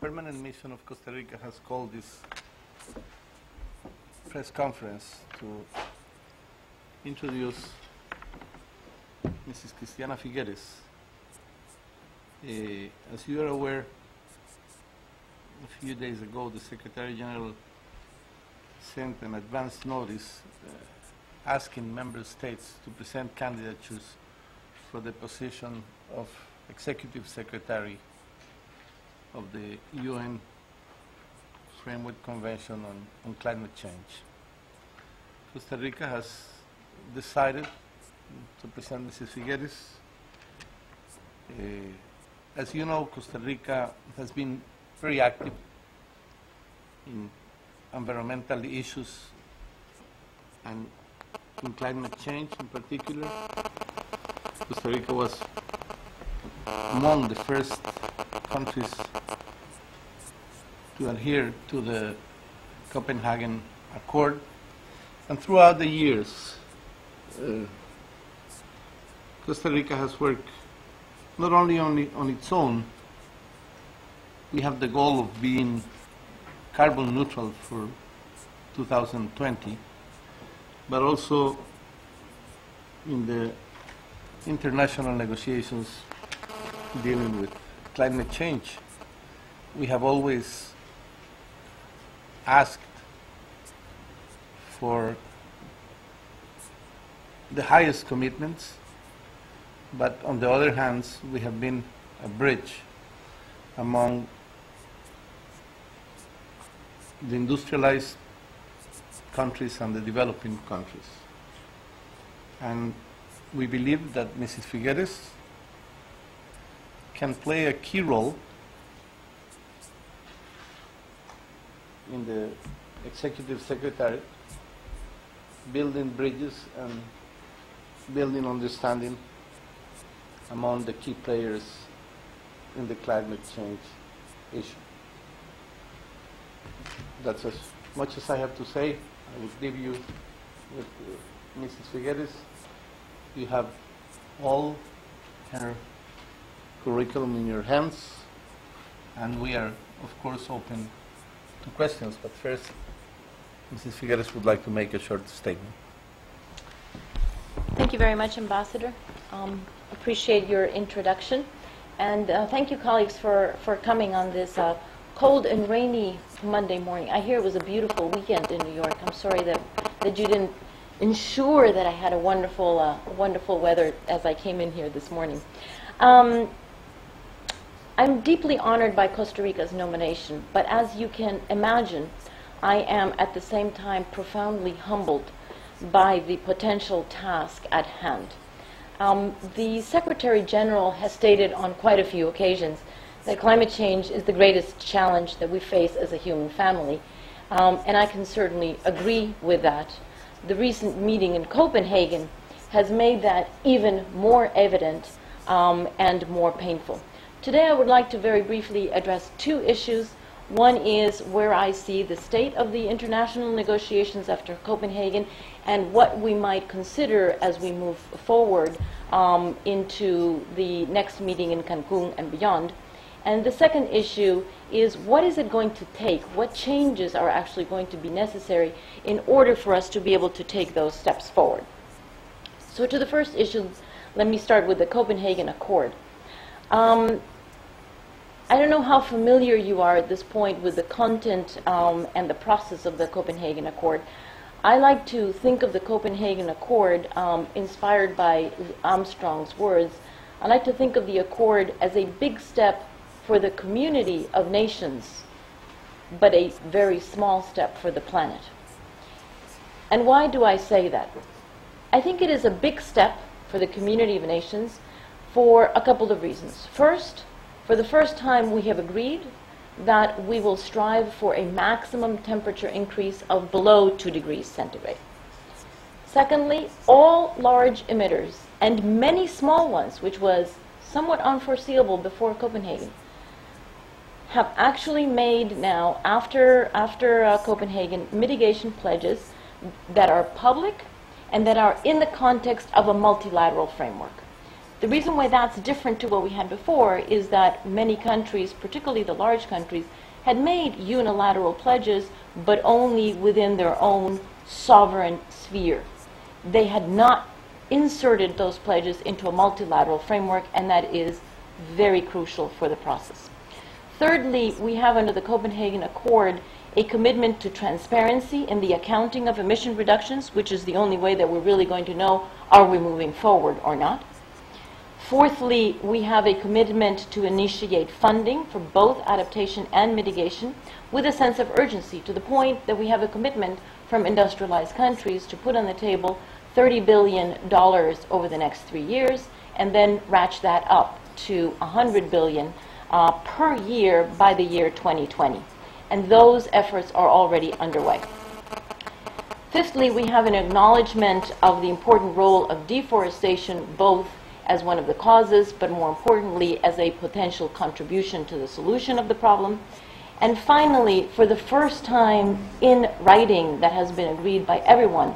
permanent mission of Costa Rica has called this press conference to introduce Mrs. Christiana Figueres. As you are aware, a few days ago, the Secretary General sent an advance notice asking member states to present candidatures for the position of Executive Secretary of the UN Framework Convention on Climate Change. Costa Rica has decided to present Mrs. Figueres. As you know, Costa Rica has been very active in environmental issues and in climate change in particular. Costa Rica was among the first countries to adhere to the Copenhagen Accord, and throughout the years Costa Rica has worked not only on its own. We have the goal of being carbon neutral for 2020, but also in the international negotiations dealing with climate change. We have always asked for the highest commitments, but on the other hand, we have been a bridge among the industrialized countries and the developing countries. And we believe that Mrs. Figueres can play a key role in the Executive Secretary, building bridges and building understanding among the key players in the climate change issue. That's as much as I have to say. I will leave you with Mrs. Figueres. You have all her curriculum in your hands, and we are, of course, open to questions. But first, Mrs. Figueres would like to make a short statement. Thank you very much, Ambassador. Appreciate your introduction. And thank you, colleagues, for coming on this cold and rainy Monday morning. I hear it was a beautiful weekend in New York. I'm sorry that you didn't ensure that I had a wonderful weather as I came in here this morning. I'm deeply honored by Costa Rica's nomination, but as you can imagine, I am at the same time profoundly humbled by the potential task at hand. The Secretary General has stated on quite a few occasions that climate change is the greatest challenge that we face as a human family, and I can certainly agree with that. The recent meeting in Copenhagen has made that even more evident and more painful. Today I would like to very briefly address two issues. One is where I see the state of the international negotiations after Copenhagen and what we might consider as we move forward into the next meeting in Cancun and beyond. And the second issue is what is it going to take? What changes are actually going to be necessary in order for us to be able to take those steps forward? So to the first issue, let me start with the Copenhagen Accord. I don't know how familiar you are at this point with the content and the process of the Copenhagen Accord. I like to think of the Copenhagen Accord, inspired by Armstrong's words. I like to think of the Accord as a big step for the community of nations, but a very small step for the planet. And why do I say that? I think it is a big step for the community of nations for a couple of reasons. First, for the first time we have agreed that we will strive for a maximum temperature increase of below 2 degrees centigrade. Secondly, all large emitters and many small ones, which was somewhat unforeseeable before Copenhagen, have actually made now, after Copenhagen, mitigation pledges that are public and that are in the context of a multilateral framework. The reason why that's different to what we had before is that many countries, particularly the large countries, had made unilateral pledges, but only within their own sovereign sphere. They had not inserted those pledges into a multilateral framework, and that is very crucial for the process. Thirdly, we have under the Copenhagen Accord a commitment to transparency in the accounting of emission reductions, which is the only way that we're really going to know are we moving forward or not. Fourthly, we have a commitment to initiate funding for both adaptation and mitigation with a sense of urgency, to the point that we have a commitment from industrialized countries to put on the table $30 billion over the next 3 years, and then ratchet that up to $100 billion per year by the year 2020. And those efforts are already underway. Fifthly, we have an acknowledgement of the important role of deforestation, both as one of the causes, but more importantly, as a potential contribution to the solution of the problem. And finally, for the first time in writing that has been agreed by everyone,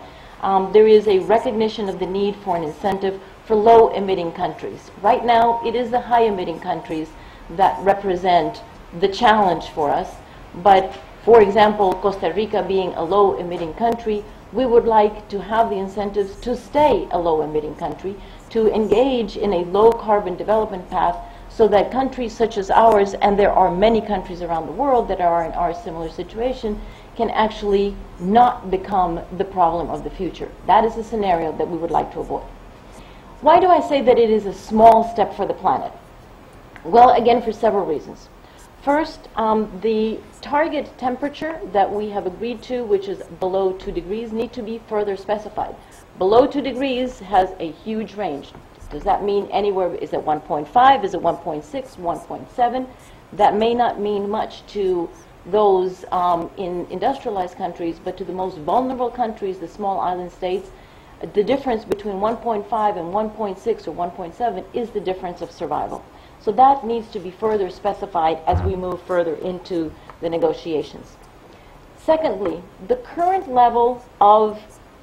there is a recognition of the need for an incentive for low-emitting countries. Right now, it is the high-emitting countries that represent the challenge for us. But, for example, Costa Rica being a low-emitting country, we would like to have the incentives to stay a low-emitting country, to engage in a low-carbon development path, so that countries such as ours, and there are many countries around the world that are in our similar situation, can actually not become the problem of the future. That is a scenario that we would like to avoid. Why do I say that it is a small step for the planet? Well, again, for several reasons. First, the target temperature that we have agreed to, which is below 2 degrees, need to be further specified. Below 2 degrees has a huge range. Does that mean anywhere? Is it 1.5? Is it 1.6? 1.7? That may not mean much to those in industrialized countries, but to the most vulnerable countries, the small island states, the difference between 1.5 and 1.6 or 1.7 is the difference of survival. So that needs to be further specified as we move further into the negotiations. Secondly, the current level of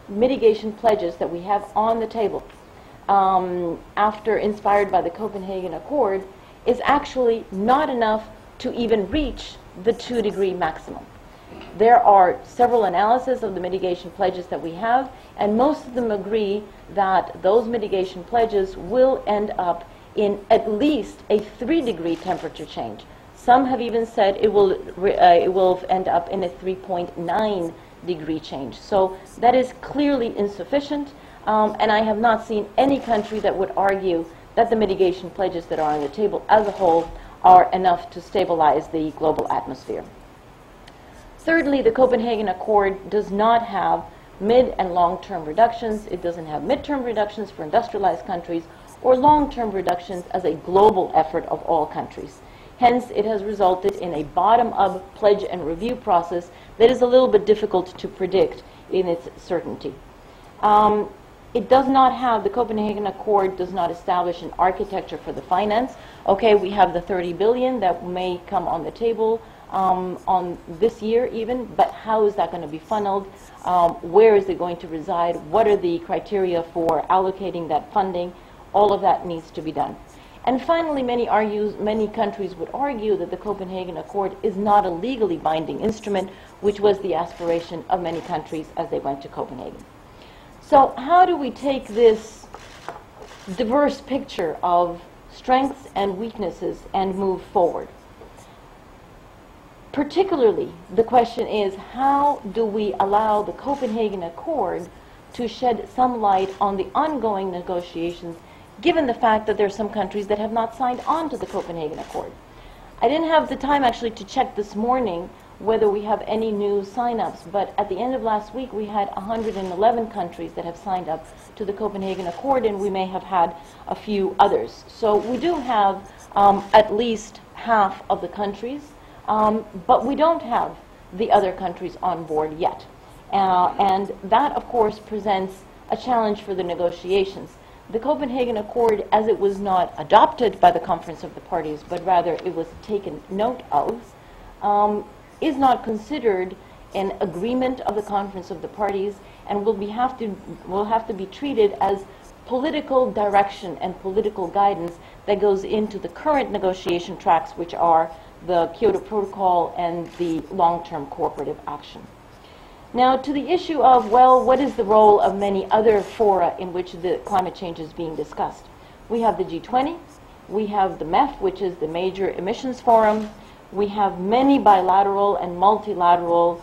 mitigation pledges that we have on the table, after inspired by the Copenhagen Accord, is actually not enough to even reach the 2-degree maximum. There are several analyses of the mitigation pledges that we have, and most of them agree that those mitigation pledges will end up in at least a 3-degree temperature change. Some have even said it will end up in a 3.9-degree change. So that is clearly insufficient, and I have not seen any country that would argue that the mitigation pledges that are on the table as a whole are enough to stabilize the global atmosphere. Thirdly, the Copenhagen Accord does not have mid- and long-term reductions. It doesn't have mid-term reductions for industrialized countries or long-term reductions as a global effort of all countries. Hence, it has resulted in a bottom-up pledge and review process that is a little bit difficult to predict in its certainty. It does not have, the Copenhagen Accord does not establish an architecture for the finance. Okay, we have the 30 billion that may come on the table on this year even, but how is that going to be funneled? Where is it going to reside? What are the criteria for allocating that funding? All of that needs to be done. And finally, many countries would argue that the Copenhagen Accord is not a legally binding instrument, which was the aspiration of many countries as they went to Copenhagen. So how do we take this diverse picture of strengths and weaknesses and move forward? Particularly, the question is, how do we allow the Copenhagen Accord to shed some light on the ongoing negotiations, given the fact that there are some countries that have not signed on to the Copenhagen Accord? I didn't have the time actually to check this morning whether we have any new sign-ups, but at the end of last week we had 111 countries that have signed up to the Copenhagen Accord, and we may have had a few others. So we do have at least half of the countries, but we don't have the other countries on board yet. And that, of course, presents a challenge for the negotiations. The Copenhagen Accord, as it was not adopted by the Conference of the Parties, but rather it was taken note of, is not considered an agreement of the Conference of the Parties, and will have to be treated as political direction and political guidance that goes into the current negotiation tracks, which are the Kyoto Protocol and the long-term cooperative action. Now, to the issue of, well, what is the role of many other fora in which the climate change is being discussed? We have the G20, we have the MEF, which is the Major Emissions Forum, we have many bilateral and multilateral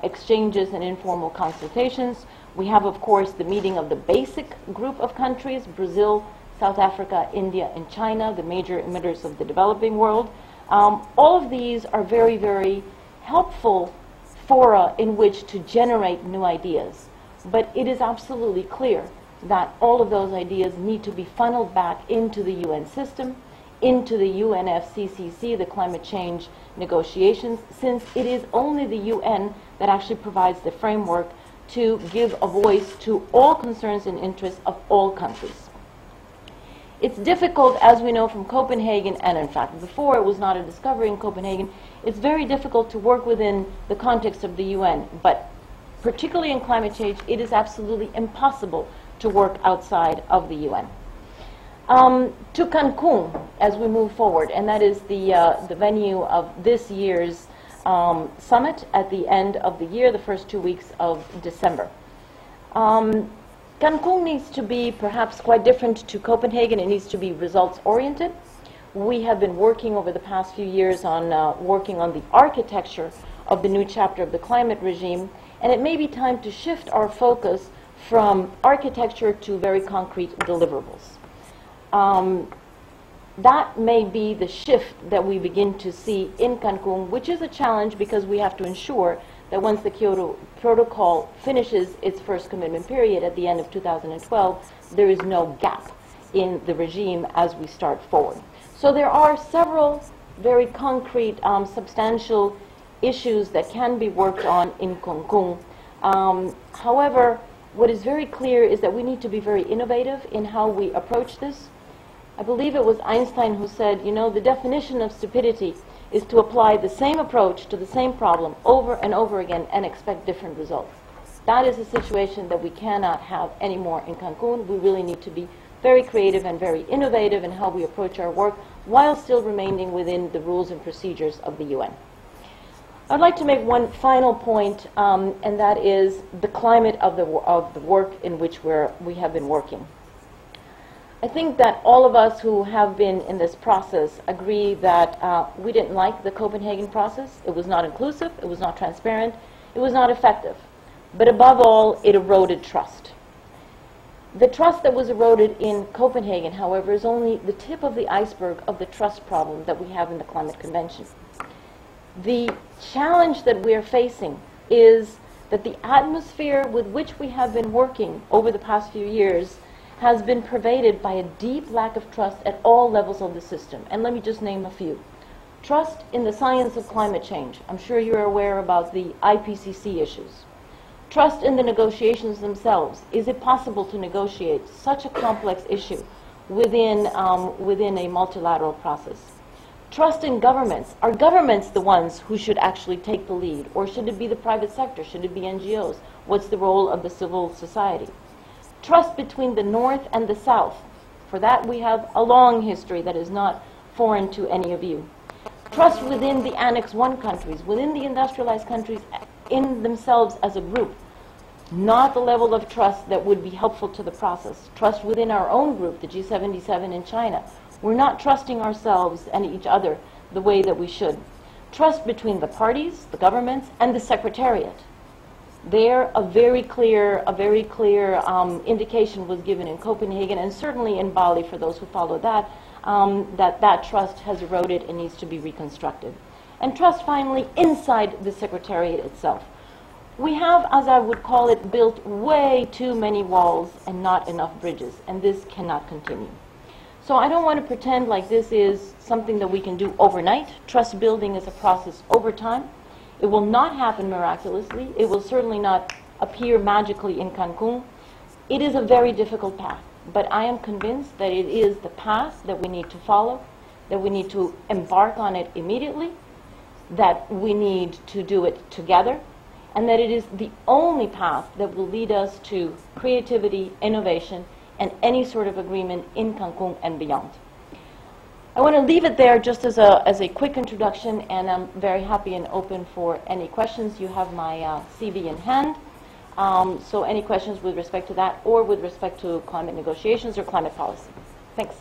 exchanges and informal consultations. We have, of course, the meeting of the basic group of countries, Brazil, South Africa, India, and China, the major emitters of the developing world. All of these are very, very helpful fora in which to generate new ideas. But it is absolutely clear that all of those ideas need to be funneled back into the UN system, into the UNFCCC, the climate change negotiations, since it is only the UN that actually provides the framework to give a voice to all concerns and interests of all countries. It's difficult, as we know from Copenhagen, and in fact before it was not a discovery in Copenhagen, it's very difficult to work within the context of the UN, but particularly in climate change, it is absolutely impossible to work outside of the UN. To Cancun, as we move forward, and that is the venue of this year's summit at the end of the year, the first 2 weeks of December. Cancun needs to be perhaps quite different to Copenhagen. It needs to be results-oriented. We have been working over the past few years on working on the architecture of the new chapter of the climate regime, and it may be time to shift our focus from architecture to very concrete deliverables. That may be the shift that we begin to see in Cancun, which is a challenge because we have to ensure that once the Kyoto Protocol finishes its first commitment period at the end of 2012, there is no gap in the regime as we start forward. So there are several very concrete, substantial issues that can be worked on in Cancun. However, what is very clear is that we need to be very innovative in how we approach this. I believe it was Einstein who said, you know, the definition of stupidity is to apply the same approach to the same problem over and over again and expect different results. That is a situation that we cannot have anymore in Cancun. We really need to be very creative and very innovative in how we approach our work while still remaining within the rules and procedures of the UN. I'd like to make one final point, and that is the climate of the work in which we have been working. I think that all of us who have been in this process agree that we didn't like the Copenhagen process. It was not inclusive, it was not transparent, it was not effective. But above all, it eroded trust. The trust that was eroded in Copenhagen, however, is only the tip of the iceberg of the trust problem that we have in the Climate Convention. The challenge that we are facing is that the atmosphere with which we have been working over the past few years has been pervaded by a deep lack of trust at all levels of the system. And let me just name a few. Trust in the science of climate change. I'm sure you're aware about the IPCC issues. Trust in the negotiations themselves. Is it possible to negotiate such a complex issue within a multilateral process? Trust in governments. Are governments the ones who should actually take the lead? Or should it be the private sector? Should it be NGOs? What's the role of the civil society? Trust between the North and the South. For that we have a long history that is not foreign to any of you. Trust within the Annex I countries, within the industrialized countries in themselves as a group. Not the level of trust that would be helpful to the process. Trust within our own group, the G77 in China. We're not trusting ourselves and each other the way that we should. Trust between the parties, the governments, and the Secretariat. There, a very clear indication was given in Copenhagen and certainly in Bali for those who follow that, that trust has eroded and needs to be reconstructed. And trust, finally, inside the Secretariat itself. We have, as I would call it, built way too many walls and not enough bridges, and this cannot continue. So I don't want to pretend like this is something that we can do overnight. Trust building is a process over time. It will not happen miraculously. It will certainly not appear magically in Cancun. It is a very difficult path, but I am convinced that it is the path that we need to follow, that we need to embark on it immediately, that we need to do it together, and that it is the only path that will lead us to creativity, innovation, and any sort of agreement in Cancun and beyond. I want to leave it there just as a quick introduction, and I'm very happy and open for any questions. You have my CV in hand, so any questions with respect to that or with respect to climate negotiations or climate policy. Thanks.